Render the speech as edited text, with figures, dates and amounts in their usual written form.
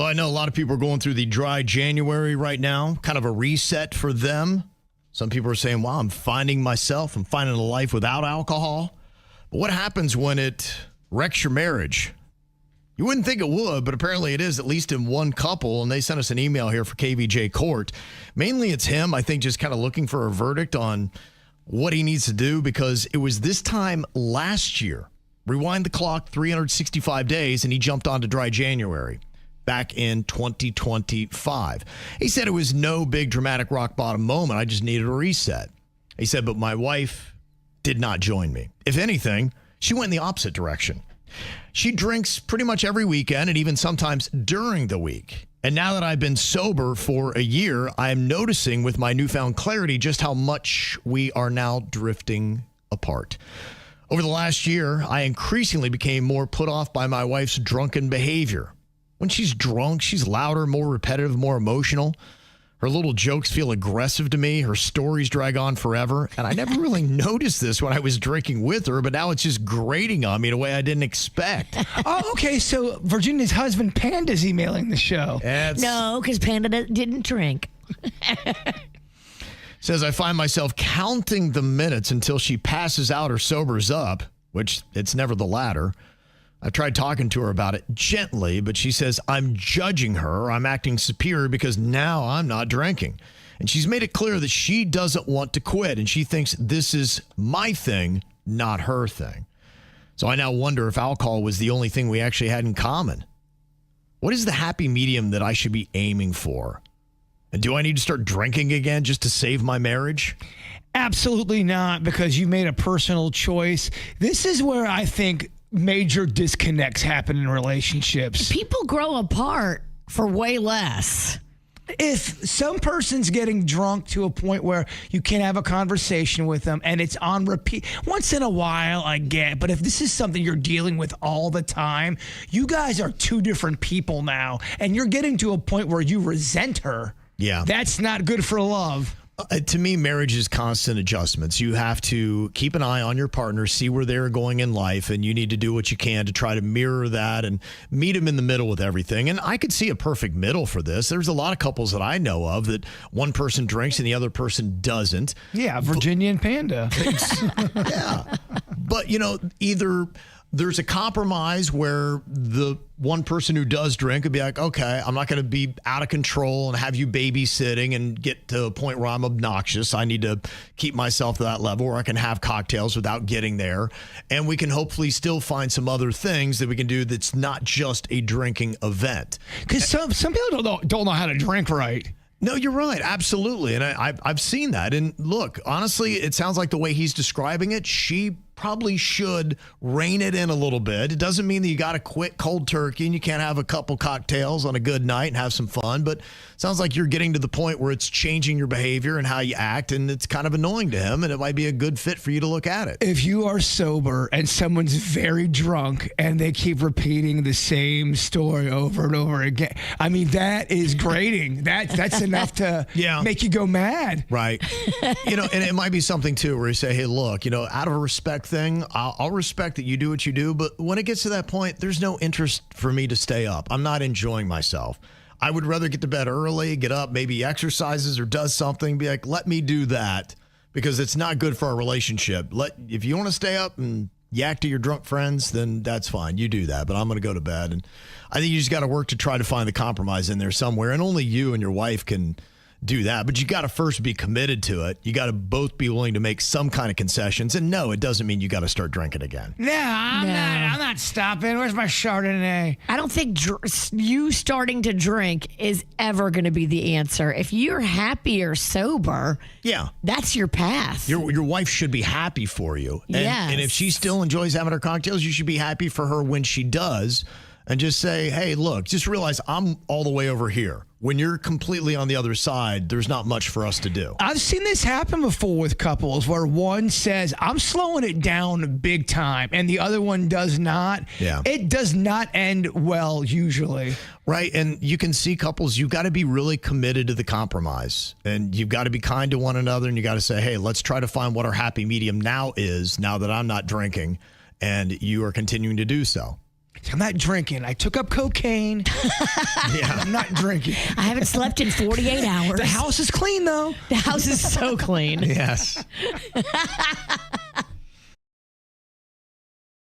Well, I know a lot of people are going through the dry January right now, kind of a reset for them. Some people are saying, wow, I'm finding myself. I'm finding a life without alcohol. But what happens when it wrecks your marriage? You wouldn't think it would, but apparently it is, at least in one couple. And they sent us an email here for KVJ Court. Mainly it's him, I think, just kind of looking for a verdict on what he needs to do, because it was this time last year. Rewind the clock 365 days, and he jumped onto dry January back in 2025. He said it was no big dramatic rock bottom moment. I just needed a reset. He said, but my wife did not join me. If anything, she went in the opposite direction. She drinks pretty much every weekend and even sometimes during the week. And now that I've been sober for a year, I'm noticing with my newfound clarity just how much we are now drifting apart. Over the last year, I increasingly became more put off by my wife's drunken behavior. When she's drunk, she's louder, more repetitive, more emotional. Her little jokes feel aggressive to me. Her stories drag on forever. And I never really noticed this when I was drinking with her, but now it's just grating on me in a way I didn't expect. Oh, okay. So Virginia's husband, Panda's emailing the show. No, because Panda didn't drink. Says, I find myself counting the minutes until she passes out or sobers up, which it's never the latter. I've tried talking to her about it gently, but she says I'm judging her. I'm acting superior because now I'm not drinking. And she's made it clear that she doesn't want to quit, and she thinks this is my thing, not her thing. So I now wonder if alcohol was the only thing we actually had in common. What is the happy medium that I should be aiming for? And do I need to start drinking again just to save my marriage? Absolutely not, because you made a personal choice. This is where I think major disconnects happen in relationships. People grow apart for way less. If some person's getting drunk to a point where you can't have a conversation with them and it's on repeat, once in a while I get, but if this is something you're dealing with all the time, you guys are two different people now, and you're getting to a point where you resent her. Yeah. That's not good for love. To me, marriage is constant adjustments. You have to keep an eye on your partner, see where they're going in life, and you need to do what you can to try to mirror that and meet them in the middle with everything. And I could see a perfect middle for this. There's a lot of couples that I know of that one person drinks and the other person doesn't. Yeah, Virginia and Panda. Yeah. But, either there's a compromise where the one person who does drink would be like, okay, I'm not going to be out of control and have you babysitting and get to a point where I'm obnoxious. I need to keep myself to that level where I can have cocktails without getting there. And we can hopefully still find some other things that we can do that's not just a drinking event. Because some people don't know how to drink right. No, you're right. Absolutely. And I've seen that. And look, honestly, it sounds like the way he's describing it, she probably should rein it in a little bit. It doesn't mean that you got to quit cold turkey and you can't have a couple cocktails on a good night and have some fun. But it sounds like you're getting to the point where it's changing your behavior and how you act. And it's kind of annoying to him. And it might be a good fit for you to look at it. If you are sober and someone's very drunk and they keep repeating the same story over and over again, I mean, that is grating. That's enough to make you go mad. Right. And it might be something, too, where you say, hey, look, out of a respect thing, I'll respect that you do what you do. But when it gets to that point, there's no interest for me to stay up. I'm not enjoying myself. I would rather get to bed early, get up, maybe exercises or does something, be like, let me do that, because it's not good for our relationship. If you want to stay up and yak to your drunk friends, then that's fine. You do that, but I'm going to go to bed. And I think you just got to work to try to find the compromise in there somewhere. And only you and your wife can do that, but you got to first be committed to it. You got to both be willing to make some kind of concessions. And no, it doesn't mean you got to start drinking again. I'm not stopping. Where's my Chardonnay? I don't think you starting to drink is ever going to be the answer. If you're happy or sober, that's your path. Your wife should be happy for you. Yes. And if she still enjoys having her cocktails, you should be happy for her when she does. And just say, hey, look, just realize I'm all the way over here. When you're completely on the other side, there's not much for us to do. I've seen this happen before with couples where one says, I'm slowing it down big time, and the other one does not. Yeah. It does not end well, usually. Right. And you can see couples, you've got to be really committed to the compromise. And you've got to be kind to one another. And you got to say, hey, let's try to find what our happy medium now is, now that I'm not drinking and you are continuing to do so. I'm not drinking. I took up cocaine. I'm not drinking. I haven't slept in 48 hours. The house is clean, though. The house is so clean. Yes.